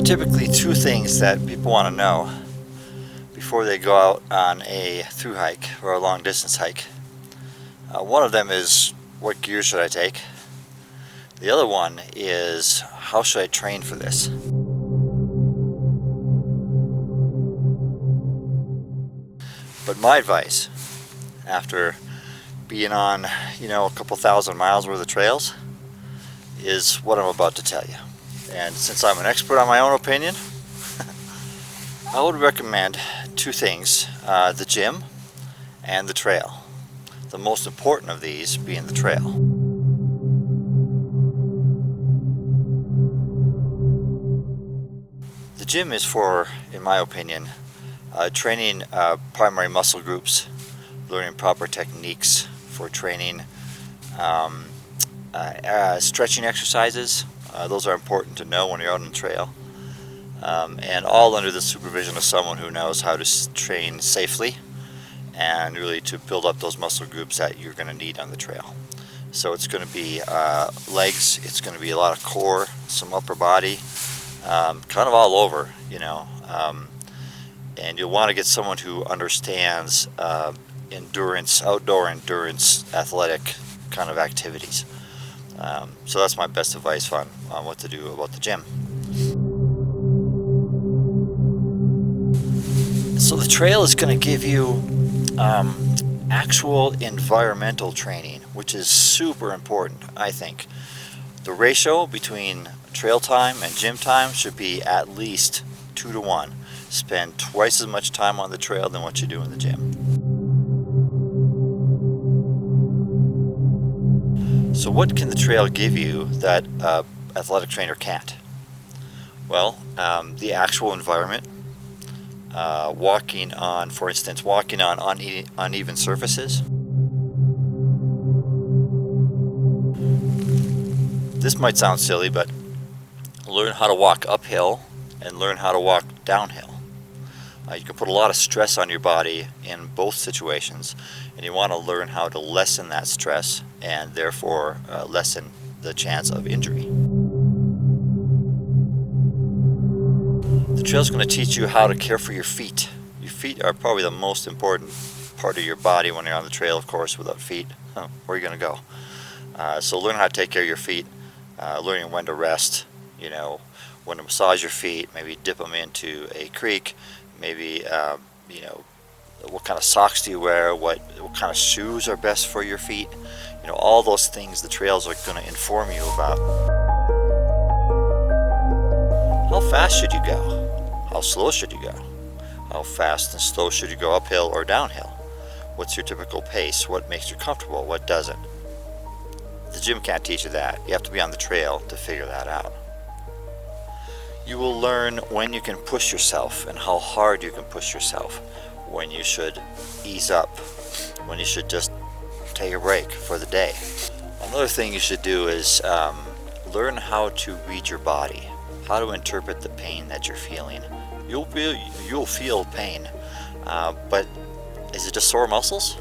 Typically two things that people want to know before they go out on a through hike or a long distance hike. One of them is, what gear should I take? The other one is, how should I train for this? But my advice, after being on, a couple thousand miles worth of trails, is what I'm about to tell you. And since I'm an expert on my own opinion, I would recommend two things, the gym and the trail. The most important of these being the trail. The gym is for, in my opinion, training primary muscle groups, learning proper techniques for training, stretching exercises. Those are important to know when you're out on the trail. And all under the supervision of someone who knows how to train safely and really to build up those muscle groups that you're going to need on the trail. So it's going to be legs, it's going to be a lot of core, some upper body, kind of all over, and you'll want to get someone who understands endurance, outdoor endurance, athletic kind of activities. So that's my best advice on what to do about the gym. So the trail is going to give you actual environmental training, which is super important, I think. The ratio between trail time and gym time should be at least 2 to 1. Spend twice as much time on the trail than what you do in the gym. So what can the trail give you that athletic trainer can't? Well, the actual environment, for instance, walking on uneven surfaces. This might sound silly, but learn how to walk uphill and learn how to walk downhill. You can put a lot of stress on your body in both situations, and you want to learn how to lessen that stress and therefore lessen the chance of injury. The trail is going to teach you how to care for your feet. Your feet are probably the most important part of your body when you're on the trail, of course. Without feet, where are you going to go? So learn how to take care of your feet, learning when to rest, when to massage your feet, maybe dip them into a creek, maybe, what kind of socks do you wear, what kind of shoes are best for your feet. All those things the trails are going to inform you about. How fast should you go? How slow should you go? How fast and slow should you go uphill or downhill? What's your typical pace? What makes you comfortable? What doesn't? The gym can't teach you that. You have to be on the trail to figure that out. You will learn when you can push yourself and how hard you can push yourself, when you should ease up, when you should just take a break for the day. Another thing you should do is learn how to read your body, how to interpret the pain that you're feeling. You'll feel pain, but is it just sore muscles,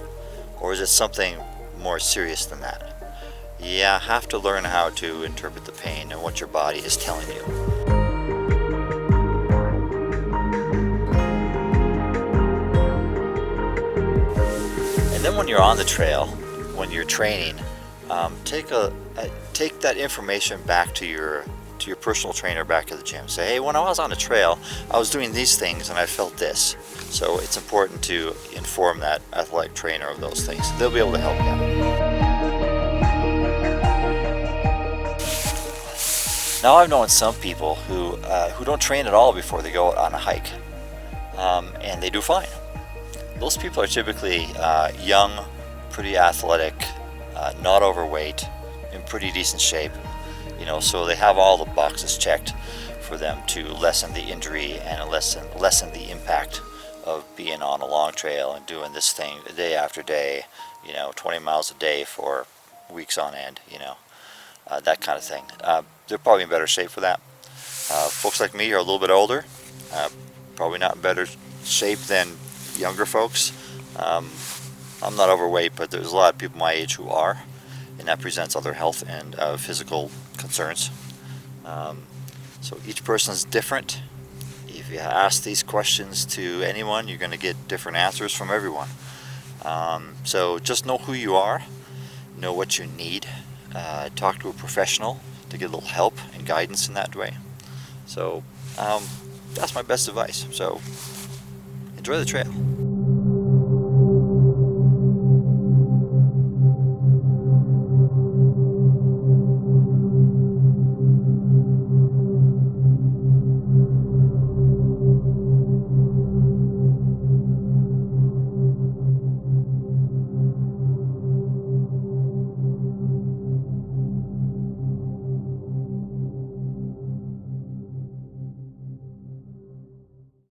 or is it something more serious than that? You have to learn how to interpret the pain and what your body is telling you. And then when you're on the trail, when you're training, take that information back to your personal trainer back at the gym. Say, hey, when I was on the trail, I was doing these things and I felt this. So it's important to inform that athletic trainer of those things. They'll be able to help you out. Now, I've known some people who don't train at all before they go out on a hike, and they do fine. Those people are typically young, pretty athletic, not overweight, in pretty decent shape. So they have all the boxes checked for them to lessen the injury and lessen the impact of being on a long trail and doing this thing day after day, 20 miles a day for weeks on end, that kind of thing. They're probably in better shape for that. Folks like me are a little bit older, probably not in better shape than younger folks. I'm not overweight, but there's a lot of people my age who are, and that presents other health and physical concerns. So each person's different. If you ask these questions to anyone, you're going to get different answers from everyone. So just know who you are, know what you need, talk to a professional to get a little help and guidance in that way. So that's my best advice. So enjoy the trail.